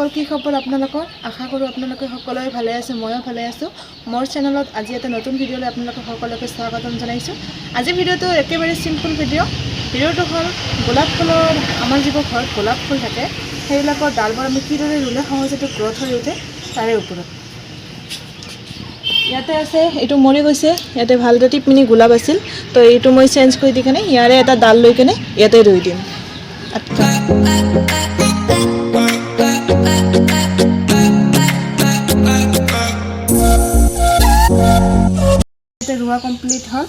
বন্ধুসকল কি খবৰ আপোনালোকৰ আশা কৰোঁ আপোনালোকে সকলোৱে ভালে আছে ময়ো ভালে আছোঁ মোৰ চেনেলত আজি এটা নতুন ভিডিঅ'লৈ আপোনালোকক সকলোকে স্বাগতম জনাইছোঁ আজি ভিডিঅ'টো একেবাৰে সিম্পল ভিডিঅ'টো হ'ল গোলাপ ফুলৰ আমাৰ যিবোৰ ঘৰত গোলাপ ফুল থাকে সেইবিলাকৰ ডালবোৰ আমি কিদৰে ৰুলে সহজতে গ্ৰথ হৈ উঠে তাৰে ওপৰত ইয়াতে আছে এইটো মৰি গৈছে ইয়াতে ভালদৰে টিপমিনি গোলাপ আছিল তো এইটো মই চেঞ্জ কৰি দি কেনে ইয়াৰে এটা ডাল লৈ কেনে ইয়াতে ৰুই দিম আচ্ছা ৰোৱা কমপ্লিট হ'ল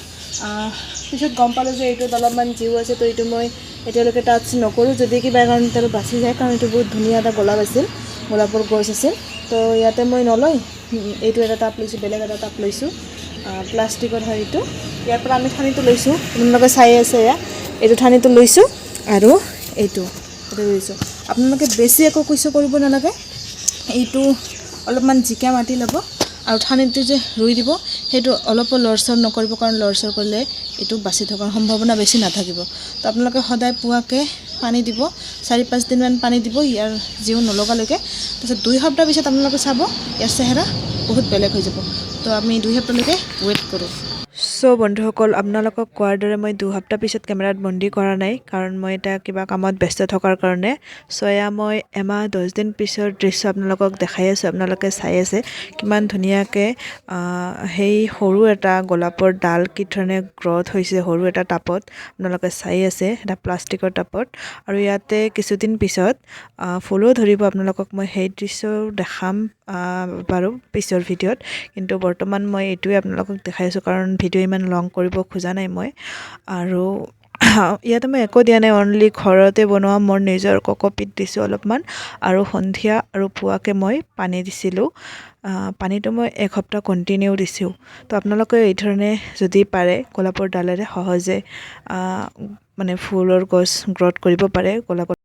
পিছত গম পালোঁ যে এইটোত অলপমান জিউ আছে তো এইটো মই এতিয়ালৈকে টাচ নকৰোঁ যদি কিবা কাৰণ তাৰ বাচি যায় কাৰণ এইটো বহুত ধুনীয়া এটা গোলাপ আছিল গোলাপৰ গছ আছিল তো ইয়াতে মই নলয় এইটো এটা টাব লৈছোঁ বেলেগ এটা টাব লৈছোঁ প্লাষ্টিকৰ হয় এইটো ইয়াৰ পৰা আমি ঠানিটো লৈছোঁ আপোনালোকে চাই আছে এয়া এইটো ঠানিটো লৈছোঁ আৰু এইটো ৰুইছোঁ আপোনালোকে বেছি একো কুইছোঁ কৰিব নালাগে এইটো অলপমান জিকা মাটি ল'ব আৰু ঠানিটো যে ৰুই দিব সেইটো অলপো লৰচৰ নকৰিব কাৰণ লৰচৰ কৰিলে এইটো বাচি থকাৰ সম্ভাৱনা বেছি নাথাকিব তো আপোনালোকে সদায় পুৱাকে পানী দিব 4-5 দিনমান পানী দিব ইয়াৰ জিও নলগালৈকে তাৰপিছত 2 সপ্তাহ পিছত আপোনালোকে চাব ইয়াৰ চেহেৰা বহুত বেলেগ হৈ যাব তো আমি 2 সপ্তাহলৈকে ৱেইট কৰোঁ সো বন্ধুসকল আপোনালোকক কোৱাৰ দৰে মই 2 সপ্তাহ পিছত কেমেৰাত বন্দী কৰা নাই কাৰণ মই এটা কিবা কামত ব্যস্ত থকাৰ কাৰণে সো এয়া মই এমাহ 10 দিন পিছৰ দৃশ্য আপোনালোকক দেখাই আছোঁ আপোনালোকে চাই আছে কিমান ধুনীয়াকৈ সেই সৰু এটা গোলাপৰ ডাল কি ধৰণে গ্ৰথ হৈছে সৰু এটা টাপত আপোনালোকে চাই আছে এটা প্লাষ্টিকৰ টাপত আৰু ইয়াতে কিছুদিন পিছত ফুলো ধৰিব আপোনালোকক মই সেই দৃশ্য দেখাম বাৰু পিছৰ ভিডিঅ'ত কিন্তু বৰ্তমান মই এইটোৱে আপোনালোকক দেখাই আছোঁ কাৰণ ভিডিঅ' ইমান লং কৰিব খোজা নাই মই আৰু ইয়াতে মই একো দিয়া নাই অনলি ঘৰতে বনোৱা মোৰ নিজৰ কক'পিট দিছোঁ অলপমান আৰু সন্ধিয়া আৰু পুৱাকে মই পানী দিছিলোঁ পানীটো মই 1 সপ্তাহ কণ্টিনিউ দিছোঁ তো আপোনালোকে এই ধৰণে যদি পাৰে গোলাপৰ ডালেৰে সহজে মানে ফুলৰ গছ গ্ৰথ কৰিব পাৰে গোলাপৰ